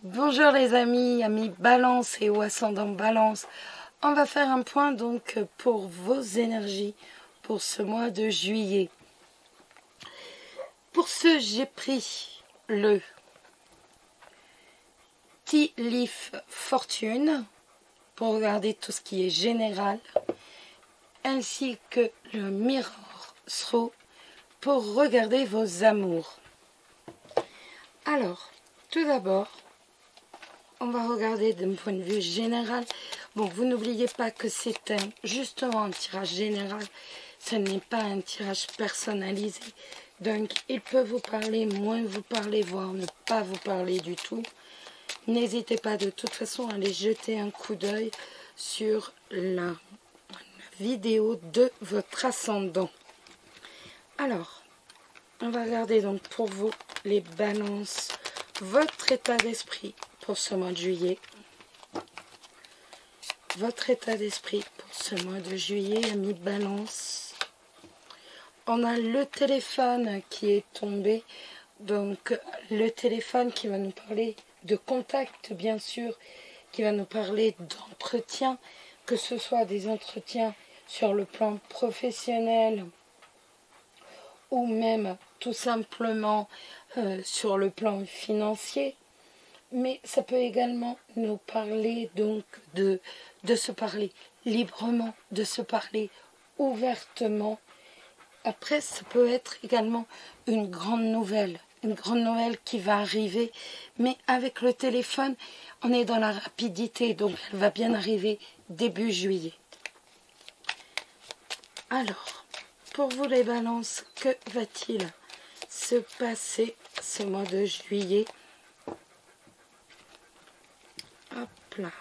Bonjour les amis, amis Balance et ou ascendant Balance. On va faire un point donc pour vos énergies pour ce mois de juillet. Pour ce, j'ai pris le Tea Leaf Fortune pour regarder tout ce qui est général, ainsi que le Mirror Through pour regarder vos amours. Alors, tout d'abord, on va regarder d'un point de vue général. Bon, vous n'oubliez pas que c'est justement un tirage général. Ce n'est pas un tirage personnalisé. Donc, il peut vous parler, moins vous parler, voire ne pas vous parler du tout. N'hésitez pas de toute façon à aller jeter un coup d'œil sur la vidéo de votre ascendant. Alors, on va regarder donc pour vous les balances, votre état d'esprit pour ce mois de juillet. Votre état d'esprit pour ce mois de juillet, amis Balance. On a le téléphone qui est tombé. Donc, le téléphone qui va nous parler de contact, bien sûr, qui va nous parler d'entretien, que ce soit des entretiens sur le plan professionnel ou même tout simplement sur le plan financier. Mais ça peut également nous parler donc de se parler librement, de se parler ouvertement. Après, ça peut être également une grande nouvelle qui va arriver. Mais avec le téléphone, on est dans la rapidité, donc elle va bien arriver début juillet. Alors, pour vous les balances, que va-t-il se passer ce mois de juillet? Hop là.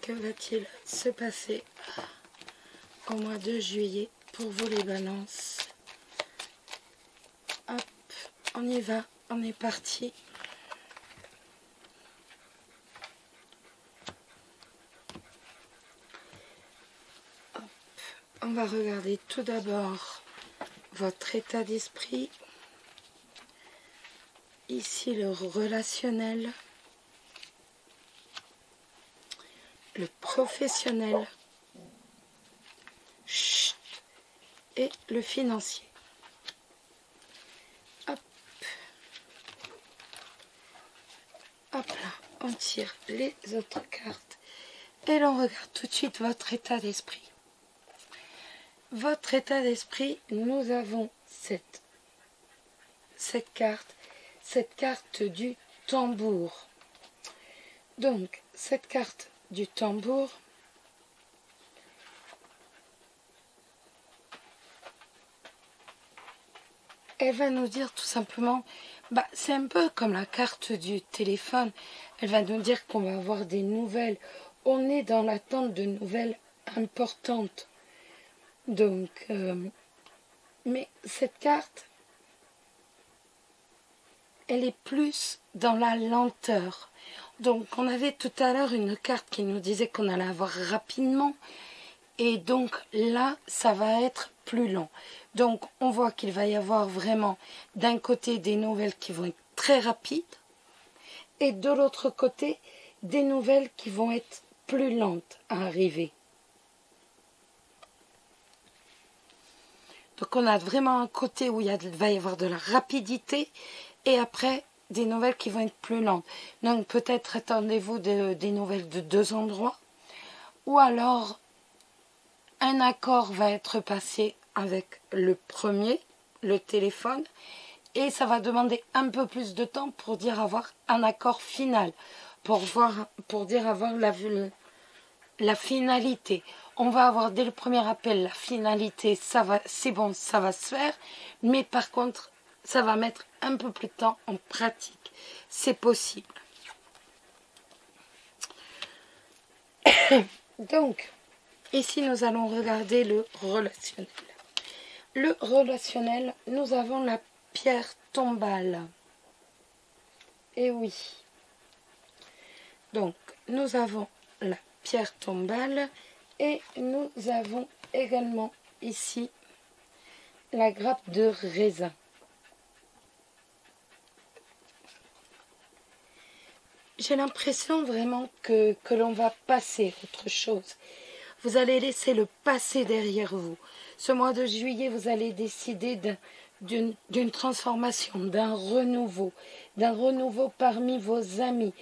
Que va-t-il se passer au mois de juillet pour vous les balances? Hop, on y va, on est parti. Hop, on va regarder tout d'abord votre état d'esprit. Ici le relationnel, le professionnel et le financier. Hop. Hop là, on tire les autres cartes et l'on regarde tout de suite votre état d'esprit. Votre état d'esprit, nous avons cette carte du tambour. Donc, cette carte du tambour, elle va nous dire tout simplement, c'est un peu comme la carte du téléphone, elle va nous dire qu'on va avoir des nouvelles. On est dans l'attente de nouvelles importantes. Donc, mais cette carte, elle est plus dans la lenteur. Donc, on avait tout à l'heure une carte qui nous disait qu'on allait avoir rapidement. Et donc, là, ça va être plus lent. Donc, on voit qu'il va y avoir vraiment, d'un côté, des nouvelles qui vont être très rapides. Et de l'autre côté, des nouvelles qui vont être plus lentes à arriver. Donc, on a vraiment un côté où il va y avoir de la rapidité. Et après, des nouvelles qui vont être plus lentes. Donc, peut-être attendez-vous des nouvelles de deux endroits. Ou alors, un accord va être passé avec le premier, le téléphone. Et ça va demander un peu plus de temps pour dire avoir un accord final. Pour dire avoir la finalité. On va avoir dès le premier appel la finalité, c'est bon, ça va se faire. Mais par contre, ça va mettre un peu plus de temps en pratique. C'est possible. Donc, ici nous allons regarder le relationnel. Le relationnel, nous avons la pierre tombale. Et oui. Donc, nous avons la pierre tombale et nous avons également ici la grappe de raisin. j'ai l'impression vraiment que l'on va passer à autre chose. Vous allez laisser le passé derrière vous. Ce mois de juillet, vous allez décider d'une transformation, d'un renouveau parmi vos amis.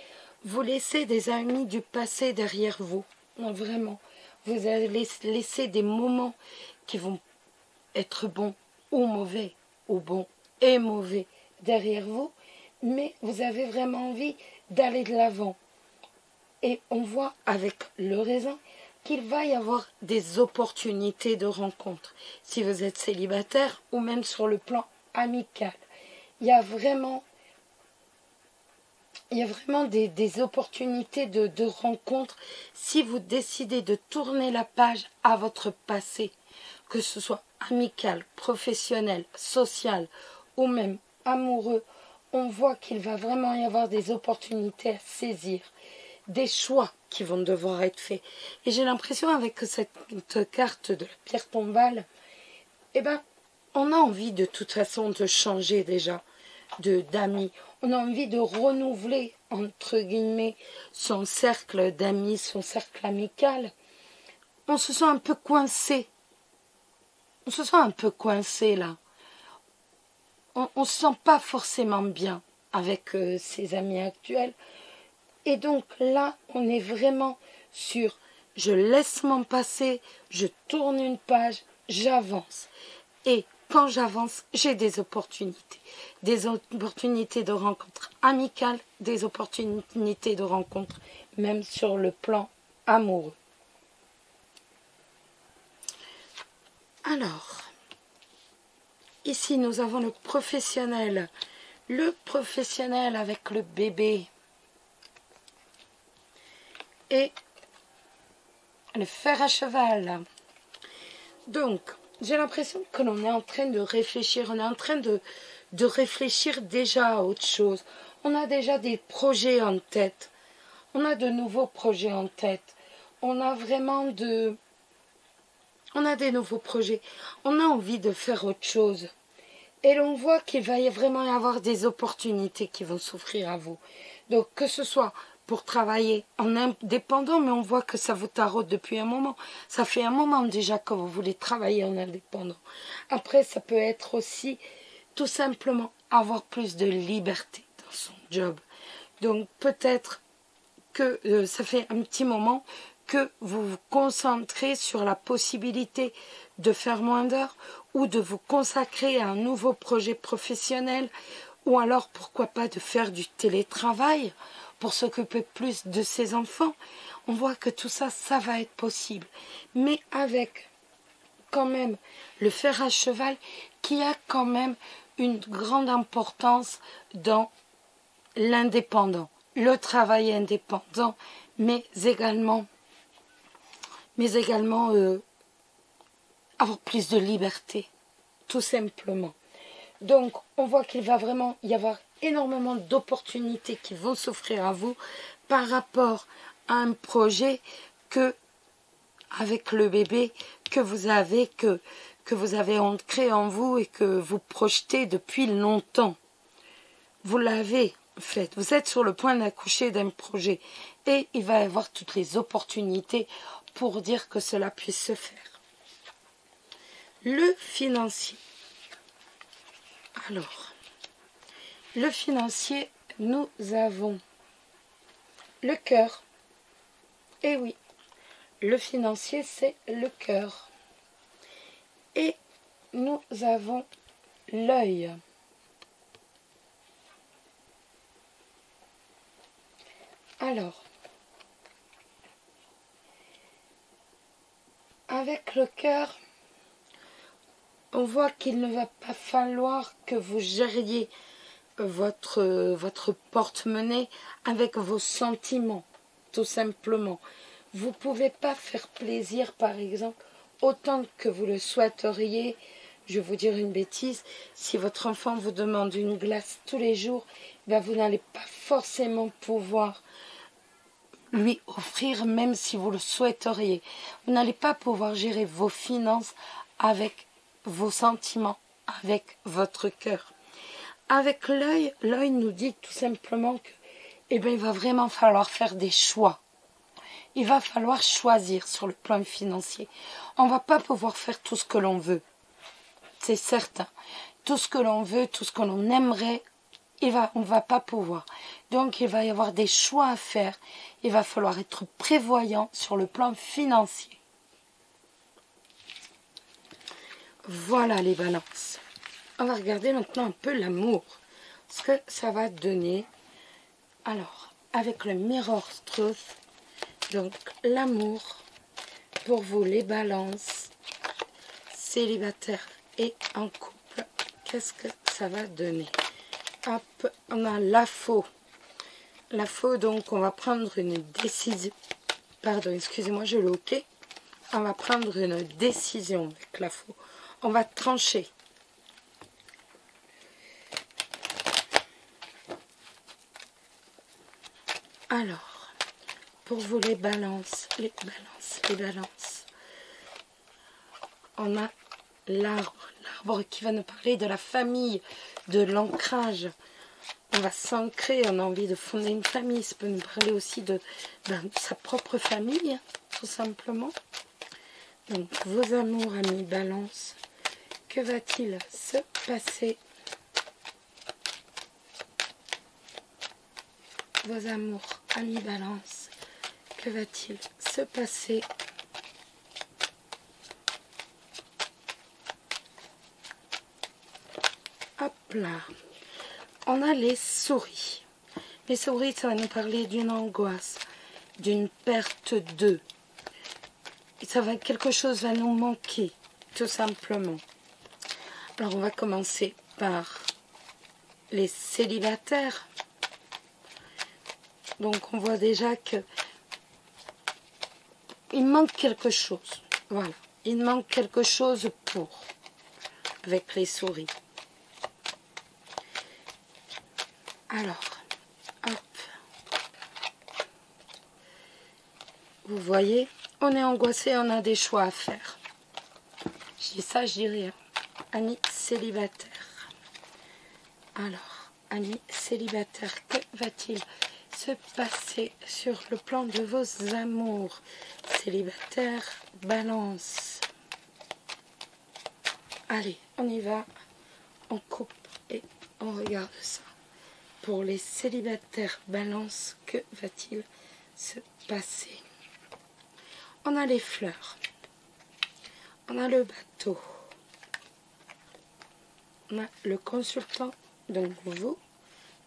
Vous laissez des amis du passé derrière vous. Non, vraiment. Vous allez laisser des moments qui vont être bons ou mauvais, ou bons et mauvais derrière vous, mais vous avez vraiment envie d'aller de l'avant. Et on voit avec le raisin qu'il va y avoir des opportunités de rencontre. Si vous êtes célibataire ou même sur le plan amical, il y a vraiment des opportunités de rencontre si vous décidez de tourner la page à votre passé, que ce soit amical, professionnel, social ou même amoureux. On voit qu'il va vraiment y avoir des opportunités à saisir, des choix qui vont devoir être faits. Et j'ai l'impression avec cette carte de la pierre tombale, eh ben, on a envie de toute façon de changer déjà d'amis. On a envie de renouveler, entre guillemets, son cercle d'amis, son cercle amical. On se sent un peu coincé. On se sent un peu coincé là. On ne se sent pas forcément bien avec ses amis actuels. Et donc là, on est vraiment sur je laisse mon passé, je tourne une page, j'avance. Et quand j'avance, j'ai des opportunités de rencontres amicales, des opportunités de rencontres même sur le plan amoureux. Alors, ici nous avons le professionnel avec le bébé et le fer à cheval. Donc, j'ai l'impression que l'on est en train de réfléchir, on est en train de réfléchir déjà à autre chose. On a déjà des projets en tête, on a de nouveaux projets en tête, on a des nouveaux projets, on a envie de faire autre chose. Et l'on voit qu'il va vraiment y avoir des opportunités qui vont s'offrir à vous. Donc, que ce soit pour travailler en indépendant, mais on voit que ça vous taraude depuis un moment. Ça fait un moment déjà que vous voulez travailler en indépendant. Après, ça peut être aussi tout simplement avoir plus de liberté dans son job. Donc, peut-être que ça fait un petit moment que vous vous concentrez sur la possibilité de faire moins d'heures ou de vous consacrer à un nouveau projet professionnel ou alors pourquoi pas de faire du télétravail pour s'occuper plus de ses enfants. On voit que tout ça, ça va être possible. Mais avec quand même le fer à cheval qui a quand même une grande importance dans l'indépendant, le travail indépendant, mais également avoir plus de liberté, tout simplement. Donc, on voit qu'il va vraiment y avoir énormément d'opportunités qui vont s'offrir à vous par rapport à un projet que, avec le bébé, que vous avez ancré en vous et que vous projetez depuis longtemps. Vous l'avez fait. Vous êtes sur le point d'accoucher d'un projet et il va y avoir toutes les opportunités pour dire que cela puisse se faire. Le financier. Alors, le financier, nous avons le cœur. Et oui, le financier, c'est le cœur. Et nous avons l'œil. Alors, avec le cœur, on voit qu'il ne va pas falloir que vous gériez votre porte-monnaie avec vos sentiments, tout simplement. Vous ne pouvez pas faire plaisir, par exemple, autant que vous le souhaiteriez. Je vais vous dire une bêtise, si votre enfant vous demande une glace tous les jours, ben vous n'allez pas forcément pouvoir lui offrir, même si vous le souhaiteriez. Vous n'allez pas pouvoir gérer vos finances avec vos sentiments, avec votre cœur. Avec l'œil, l'œil nous dit tout simplement eh bien, il va vraiment falloir faire des choix. Il va falloir choisir sur le plan financier. On ne va pas pouvoir faire tout ce que l'on veut. C'est certain. Tout ce que l'on veut, tout ce que l'on aimerait, on ne va pas pouvoir. Donc, il va y avoir des choix à faire. Il va falloir être prévoyant sur le plan financier. Voilà les balances. On va regarder maintenant un peu l'amour. Ce que ça va donner. Alors, avec le Mirror Truth, donc l'amour pour vous les balances, célibataires et en couple, qu'est-ce que ça va donner? Hop, on a la faux. La faux, donc on va prendre une décision. Pardon, excusez-moi, je l'ai ok. On va prendre une décision avec la faux. On va trancher. Alors, pour vous les balances, on a l'arbre qui va nous parler de la famille, de l'ancrage. On va s'ancrer, on a envie de fonder une famille. Ça peut nous parler aussi de sa propre famille, tout simplement. Donc, vos amours, amis balance, que va-t-il se passer? Vos amours, amis balance, que va-t-il se passer? Hop là. On a les souris. Les souris, ça va nous parler d'une angoisse, d'une perte de. Quelque chose va nous manquer, tout simplement. Alors, on va commencer par les célibataires. Donc, on voit déjà que il manque quelque chose. Voilà. Il manque quelque chose avec les souris. Alors, hop. Vous voyez, on est angoissé, on a des choix à faire. Je dis ça, je dis rien. Amis célibataires. Alors, amis célibataires, que va-t-il se passer sur le plan de vos amours? Célibataire, balance. Allez, on y va. On coupe et on regarde ça. Pour les célibataires balance, que va-t-il se passer? On a les fleurs. On a le bateau. On a le consultant, donc vous,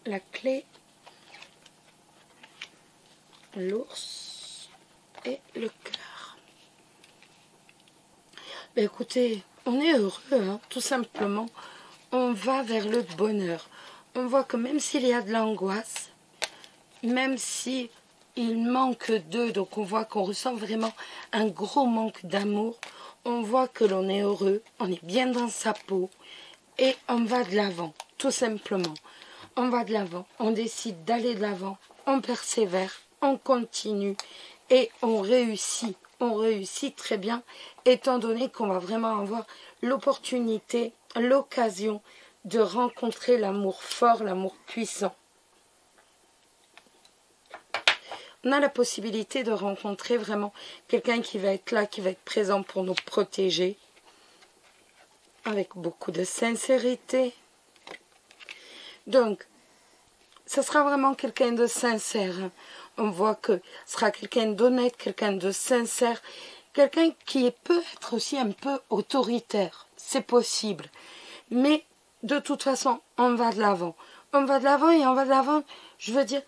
la clé, l'ours et le cœur. Ben écoutez, on est heureux, hein, tout simplement. On va vers le bonheur. On voit que même s'il y a de l'angoisse, même si il manque d'eux, donc on voit qu'on ressent vraiment un gros manque d'amour, on voit que l'on est heureux, on est bien dans sa peau et on va de l'avant, tout simplement. On va de l'avant, on décide d'aller de l'avant, on persévère, on continue et on réussit très bien, étant donné qu'on va vraiment avoir l'opportunité, l'occasion de rencontrer l'amour fort, l'amour puissant. On a la possibilité de rencontrer vraiment quelqu'un qui va être là, qui va être présent pour nous protéger, avec beaucoup de sincérité. Donc, ce sera vraiment quelqu'un de sincère. On voit que ce sera quelqu'un d'honnête, quelqu'un de sincère, quelqu'un qui peut être aussi un peu autoritaire. C'est possible. Mais de toute façon, on va de l'avant. On va de l'avant et on va de l'avant, je veux dire,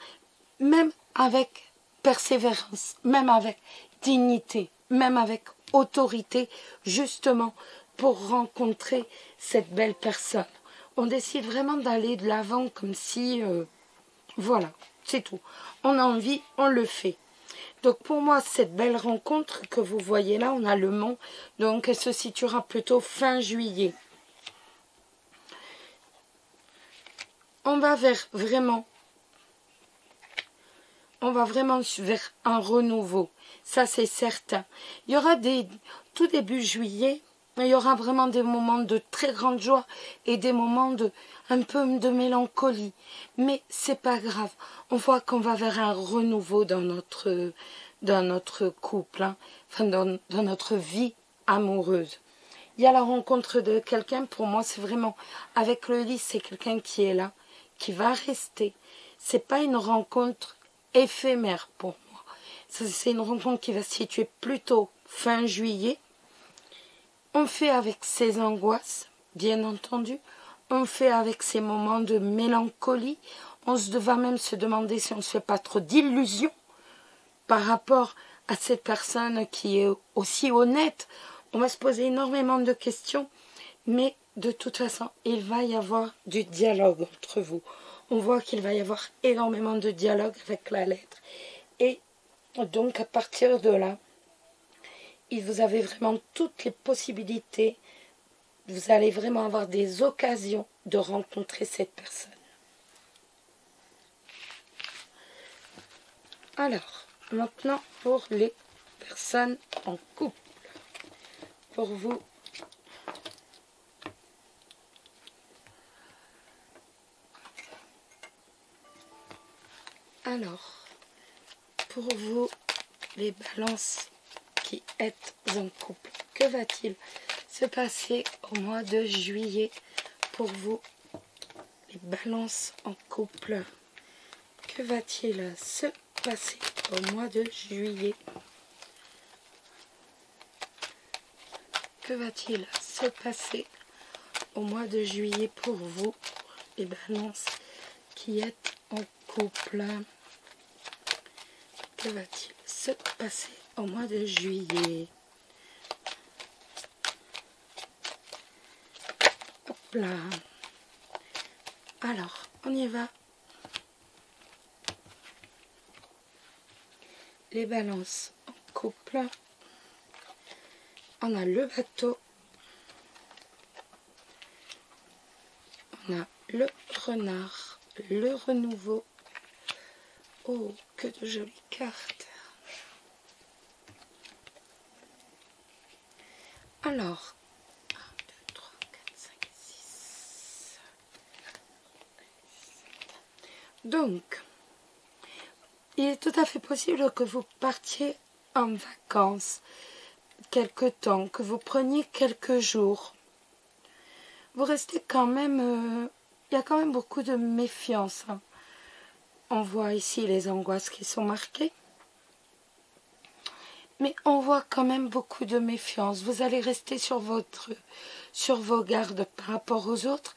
même avec persévérance, même avec dignité, même avec autorité, justement pour rencontrer cette belle personne. On décide vraiment d'aller de l'avant comme si, voilà, c'est tout. On a envie, on le fait. Donc pour moi, cette belle rencontre que vous voyez là, on a le mont, donc elle se situera plutôt fin juillet. On va vraiment vers un renouveau. Ça, c'est certain. Il y aura tout début juillet, il y aura vraiment des moments de très grande joie et des moments de un peu de mélancolie. Mais c'est pas grave. On voit qu'on va vers un renouveau dans notre couple, hein. Enfin dans notre vie amoureuse. Il y a la rencontre de quelqu'un, pour moi c'est vraiment, avec le lit, c'est quelqu'un qui est là, qui va rester. C'est pas une rencontre éphémère pour moi. C'est une rencontre qui va se situer plutôt fin juillet. On fait avec ses angoisses, bien entendu. On fait avec ses moments de mélancolie. On va même se demander si on ne se fait pas trop d'illusions par rapport à cette personne qui est aussi honnête. On va se poser énormément de questions, mais de toute façon, il va y avoir du dialogue entre vous. On voit qu'il va y avoir énormément de dialogue avec la lettre. Et donc, à partir de là, vous avez vraiment toutes les possibilités. Vous allez vraiment avoir des occasions de rencontrer cette personne. Alors, maintenant, pour les personnes en couple. Pour vous, les balances qui êtes en couple, que va-t-il se passer au mois de juillet pour vous, les balances en couple? Que va-t-il se passer au mois de juillet? Que va-t-il se passer au mois de juillet pour vous, les balances qui êtes en couple? Que va-t-il se passer au mois de juillet? Hop là. Alors, on y va. Les balances en couple. On a le bateau. On a le renard, le renouveau. Oh, que de jolies cartes. Alors, 1, 2, 3, 4, 5, 6. Donc, il est tout à fait possible que vous partiez en vacances quelque temps, que vous preniez quelques jours. Vous restez quand même... il y a quand même beaucoup de méfiance, hein. On voit ici les angoisses qui sont marquées. Mais on voit quand même beaucoup de méfiance. Vous allez rester sur vos gardes par rapport aux autres.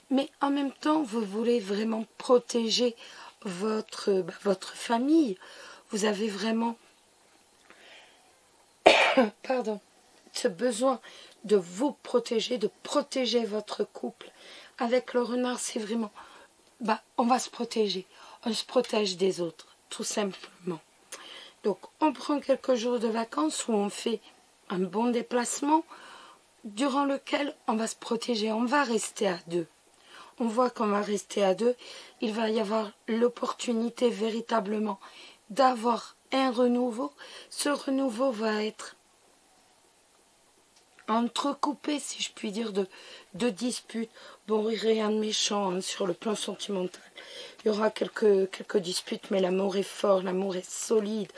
Mais en même temps, vous voulez vraiment protéger votre famille. Vous avez vraiment pardon, ce besoin de vous protéger, de protéger votre couple. Avec le renard, c'est vraiment... on va se protéger. On se protège des autres, tout simplement. Donc, on prend quelques jours de vacances où on fait un bon déplacement durant lequel on va se protéger. On va rester à deux. On voit qu'on va rester à deux. Il va y avoir l'opportunité véritablement d'avoir un renouveau. Ce renouveau va être entrecoupé, si je puis dire, de disputes. Bon, rien de méchant, hein, sur le plan sentimental. Il y aura quelques disputes, mais l'amour est fort, l'amour est solide.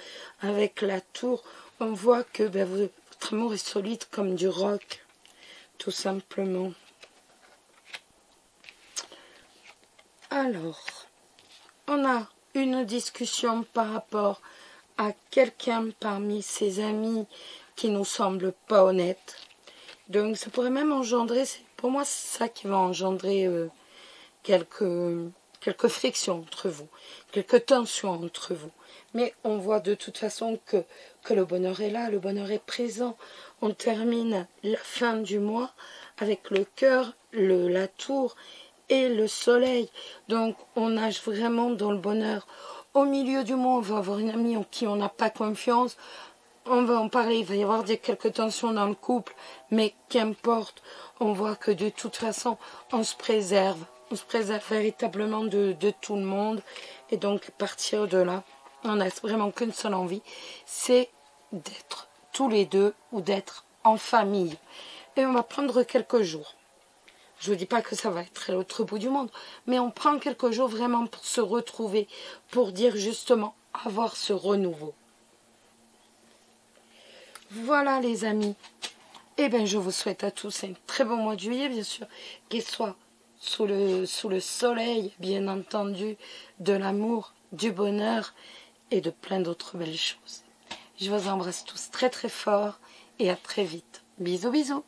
Avec la tour, on voit que votre amour est solide comme du roc, tout simplement. Alors, on a une discussion par rapport à quelqu'un parmi ses amis qui nous semble pas honnête. Donc, ça pourrait même engendrer, pour moi, c'est ça qui va engendrer quelques frictions entre vous, quelques tensions entre vous. Mais on voit de toute façon que le bonheur est là, le bonheur est présent. On termine la fin du mois avec le cœur, la tour et le soleil. Donc on nage vraiment dans le bonheur. Au milieu du mois, on va avoir une amie en qui on n'a pas confiance. On va en parler, il va y avoir quelques tensions dans le couple, mais qu'importe, on voit que de toute façon, on se préserve véritablement de tout le monde. Et donc, à partir de là, on n'a vraiment qu'une seule envie, c'est d'être tous les deux ou d'être en famille. et on va prendre quelques jours. Je ne vous dis pas que ça va être à l'autre bout du monde, mais on prend quelques jours vraiment pour se retrouver, pour dire justement avoir ce renouveau. Voilà les amis. Eh bien, je vous souhaite à tous un très bon mois de juillet, bien sûr, qu'il soit sous le soleil, bien entendu, de l'amour, du bonheur et de plein d'autres belles choses. Je vous embrasse tous très très fort et à très vite. Bisous bisous.